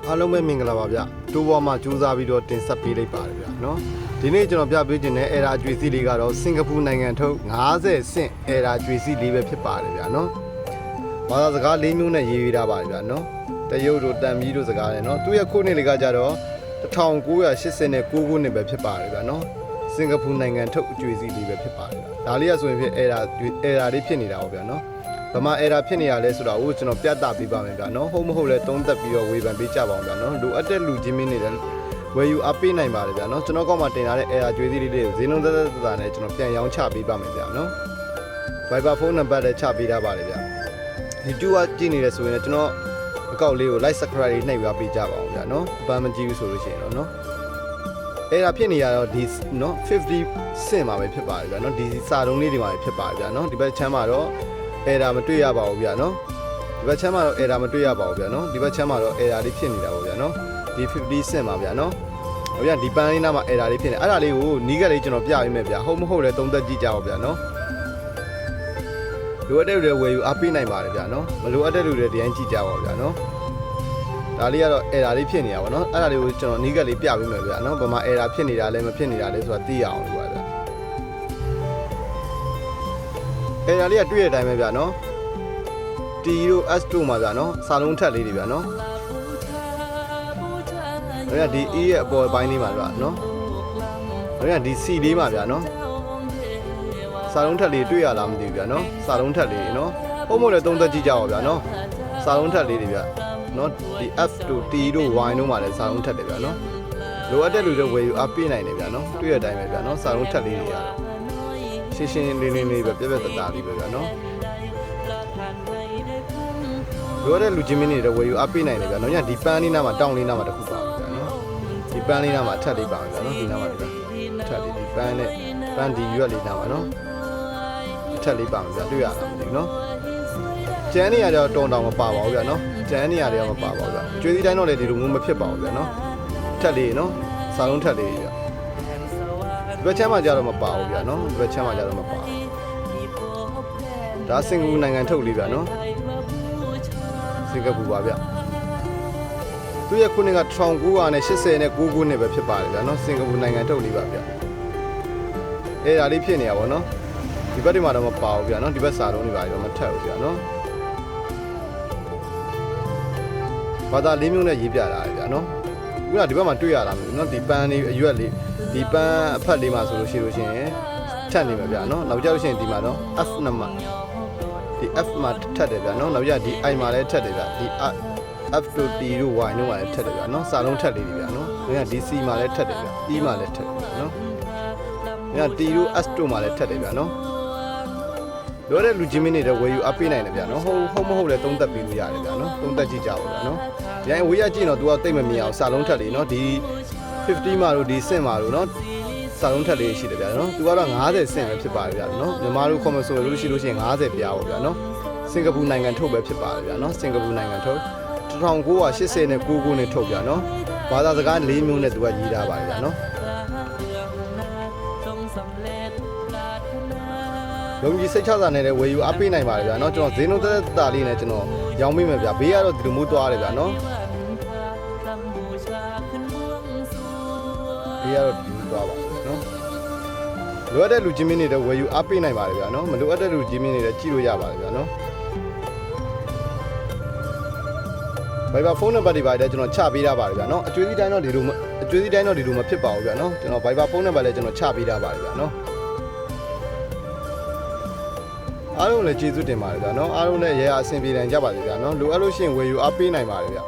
အားလုံးပဲမင်္ဂလာပါဗျတိုးပေါ်မှာစူးစမ်းပြီးတော့တင်ဆက်ပေးလိုက်ပါတယ်ဗျနော်ဒီနေ့ကျွန်တော်ပြပေးခြင်းတဲ့အဲရာအကျွေးစီလေးကတော့စင်ကာပူနိုင်ငံထုတ်50ဆင့်အဲရာအကျွေးစီလေးပဲဖြစ်ပါတယ်ဗျနော်ဘာသာစကား၄မျိုးနဲ့ရေးပေးထားပါတယ်ဗျနော်တရုတ်တို့တန်ပြီးတို့စကားနဲ့နော်သူ့ရဲ့ခုနှစ်လေးကကြတော့1989ခုနှစ်ပဲဖြစ်ပါတယ်ဗျနော်စင်ကာပူနိုင်ငံထုတ်အကျွေးစီလေးပဲဖြစ်ပါတယ်ဗျဒါလေးကဆိုရင်ဖြစ်အဲရာလေးဖြစ်နေတာပေါ့ဗျနော်ဗမာအဲရာဖြစ်နေရလဲဆိုတော့ဟိုကျွန်တော်ပြသပေးပါမယ်ဗျာနော်ဟုတ်မဟုတ်လဲသုံးသက်ပြီးတော့ဝေဖန်ပေးကြပါအောင်ဗျာနော်လိုအပ်တဲ့လူချင်းမင်းတွေလည်းဝယ်ယူအပ်ပေးနိုင်ပါတယ်ဗျာနော်ကျွန်တော်ကောက်မှတင်ထားတဲ့အဲရာကြွေးသီးလေးတွေကိုဈေးနှုန်းသက်သက်နဲ့ကျွန်တော်ပြန်ရောင်းချပေးပါမယ်ဗျာနော် Viber ဖုန်းနံပါတ်လည်းချပေးထားပါတယ်ဗျာ YouTube ကကြည့်နေတယ်ဆိုရင်ကျွန်တော်အကောင့်လေးကို like subscribe လေးနှိပ်ပေးကြပါအောင်ဗျာနော်အပန်းမကြည့်ဘူးဆိုလို့ရှိရင်တော့နော်အဲရာဖြစ်နေရတော့ဒီနော်50ဆင့်မှာပဲဖြစ်ပါတယ်ဗျာနော်ဒီစာတုံးလေးတွေမှာပဲဖြစ်ပါတယ်ဗျာနော်ဒီဘက်ချမ်းမှာတော့အဲဒါမတွေ့ရပါဘူးဗျာနော်ဒီဘက်ချမ်းမှာတော့အဲဒါမတွေ့ရပါဘူးဗျာနော်ဒီဘက်ချမ်းမှာတော့အဲဒါလေးဖြစ်နေတာပေါ့ဗျာနော်ဒီ50ဆင့်ပါဗျာနော်ဟိုဗျာဒီပန်းလေးနားမှာအဲဒါလေးဖြစ်နေအဲ့ဒါလေးကိုနီးကလေးကျွန်တော်ပြပေးမယ်ဗျာဟုတ်မဟုတ်လဲသုံးသက်ကြည့်ကြပါဗျာနော်လိုအပ်တဲ့လူတွေဝယ်ယူအားပေးနိုင်ပါတယ်ဗျာနော်မလိုအပ်တဲ့လူတွေတရားကြည့်ကြပါဗျာနော်ဒါလေးကတော့အဲဒါလေးဖြစ်နေတာပေါ့နော်အဲ့ဒါလေးကိုကျွန်တော်နီးကလေးပြပေးမယ်ဗျာနော်ဗမာအဲဒါဖြစ်နေတာလဲမဖြစ်နေတာလဲဆိုတာသိရအောင်လို့ပါဗျာအဲဒါလေးကတွေ့ရတဲ့အတိုင်းပဲဗျာနော် T တို့ S တို့မှာဗျာနော်စာလုံးထက်လေးတွေဗျာနော်ဒါကဒီ E ရဲ့အပေါ်ပိုင်းလေးမှာဗျာနော်ဒါကဒီ C လေးမှာဗျာနော်စာလုံးထက်လေးတွေ့ရလားမသိဘူးဗျာနော်စာလုံးထက်လေးနော်ဟုတ်မို့လဲသုံးသက်ကြည့်ကြပါဗျာနော်စာလုံးထက်လေးတွေဗျာနော်ဒီ F တို့ T တို့ Y တို့မှာလည်းစာလုံးထက်တယ်ဗျာနော်လိုအပ်တဲ့လူတွေဝယ်ယူအပ်ပေးနိုင်တယ်ဗျာနော်တွေ့ရတဲ့အတိုင်းပဲဗျာနော်စာလုံးထက်လေးတွေရတော့ရှင်းရှင်းလေးလေးပဲပြက်ပြက်တသားလေးပဲဗျာနော်လိုတဲ့လူချင်းမင်းတွေဝယ်ယူအပ်ပေးနိုင်တယ်ဗျာနော်ညဒီပန်းလေးနားမှာတောင်းလေးနားမှာတစ်ခုပါဗျာနော်ဒီပန်းလေးနားမှာအထက်လေးပါဗျာနော်ဒီနားမှာဒီအထက်လေးဒီပန်းနဲ့ပန်းဒီရွက်လေးနားမှာနော်အထက်လေးပါဗျာတွေ့ရတာမသိဘူးနော်ကျန်းနေရတော့တုံတောင်မပါပါဘူးဗျာနော်ကျန်းနေရတော့မပါပါဘူးဗျာကျွေးစည်းတိုင်းတော့လေဒီလိုမျိုးမဖြစ်ပါဘူးဗျာနော်အထက်လေးနော်စာလုံးထက်လေးဗျာဒီဘက်ချမ်းမှာကြတော့မပါဘူးဗျာနော်ဒီဘက်ချမ်းမှာကြတော့မပါဘူးဒါစင်ကာပူနိုင်ငံထုတ်လေးဗျာနော်စင်ကာပူပါဗျာသူရဲ့ခုနှစ်က1989ခုနှစ်ပဲဖြစ်ပါတယ်ဗျာနော်စင်ကာပူနိုင်ငံထုတ်လေးပါဗျာအဲ့ဒါလေးဖြစ်နေရပါတော့ဒီဘက်တွေမှာတော့မပါဘူးဗျာနော်ဒီဘက်စာလုံးတွေပါတော့မထက်ဘူးဗျာနော်ဘာသာ၄မျိုးနဲ့ရေးပြတာလေဗျာနော်ခုနဒီဘက်မှာတွေ့ရတာမျိုးနော်ဒီပန်းလေးအရွက်လေးဒီပန်းအဖက်လေးမှာဆိုလို့ရှိရင်ထက်နေမှာဗျာနော်နောက်ကြလို့ရှိရင်ဒီမှာတော့ F နံပါတ်ဒီ F မှာထက်တယ်ဗျာနော်နောက်ကြဒီ I မှာလည်းထက်တယ်ဗျာဒီ F တို့ T တို့ Y တို့မှာလည်းထက်တယ်ဗျာနော်စာလုံးထက်လေးတွေဗျာနော်ဒါကဒီ C မှာလည်းထက်တယ်ဗျာ E မှာလည်းထက်တယ်ဗျာနော်ဒါက T တို့ S တို့မှာလည်းထက်တယ်ဗျာနော်လိုတဲ့လူချင်းမင်းတွေဝယ်ယူအပ်ပေးနိုင်တယ်ဗျာနော်ဟုတ်မဟုတ်လဲသုံးသက်ပြီးလို့ရတယ်ဗျာနော်သုံးသက်ကြည့်ကြပါဗျာနော်ဒီတိုင်းဝေးရကြည့်တော့ तू ကတိတ်မမြင်အောင်စာလုံးထက်လေးနော်ဒီ50မှာတို့ဒီဆင့်မှာတို့နော်စာလုံးထက်လေးရှိတယ်ဗျာနော် तू ကတော့50ဆင့်ပဲဖြစ်ပါတယ်ဗျာနော်မြန်မာတို့ခေါ်မဆိုလို့ရှိရင်50ပြားပေါ့ဗျာနော်စင်ကာပူနိုင်ငံထုတ်ပဲဖြစ်ပါတယ်ဗျာနော်စင်ကာပူနိုင်ငံထုတ်1989ခုနှစ်ထုတ်ဗျာနော်ဘာသာစကား၄မျိုးနဲ့ तू ကရေးထားပါတယ်ဗျာနော်လုံကြီးစိတ်ချစာနဲ့လည်းဝယ်ယူအပ်ပေးနိုင်ပါတယ်ဗျာနော်ကျွန်တော်ဈေးနှုန်းသက်သက်လေးနဲ့ကျွန်တော်ရောင်းပေးမယ်ဗျာဘေးကတော့ဒီလိုမျိုးသွားတယ်ဗျာနော်ဘေးကတော့ဒီလိုသွားပါနော်လိုအပ်တဲ့လူချင်းမင်းတွေဝယ်ယူအပ်ပေးနိုင်ပါတယ်ဗျာနော်မလိုအပ်တဲ့လူချင်းမင်းတွေလည်းကြည့်လို့ရပါတယ်ဗျာနော်Viber ဖုန်းနံပါတ်တွေပါတယ်ကျွန်တော်ချပေးထားပါတယ်ဗျာနော်အကျွေးစည်းတိုင်းတော့ဒီလိုမဖြစ်ပါဘူးဗျာနော်ကျွန်တော် Viber ဖုန်းနံပါတ်လည်းကျွန်တော်ချပေးထားပါတယ်ဗျာနော်အားလုံးလည်းကျေးဇူးတင်ပါတယ်ဗျာနော်အားလုံးလည်းရေအားအဆင်ပြေနိုင်ကြပါစေဗျာနော်လိုအပ်လို့ရှိရင်ဝယ်ယူအားပေးနိုင်ပါတယ်ဗျာ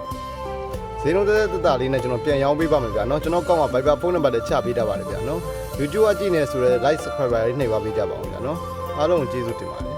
ဈေးနှုန်းသက်သက်လေးနဲ့ကျွန်တော်ပြန်ရောင်းပေးပါမယ်ဗျာနော်ကျွန်တော်ကောက်မှာ Viber ဖုန်းနံပါတ်လည်းချပေးထားပါတယ်ဗျာနော် YouTube ကကြည့်နေဆိုတော့ like subscribe လေးနှိပ်ပါပေးကြပါဦးဗျာနော်အားလုံးကျေးဇူးတင်ပါတယ်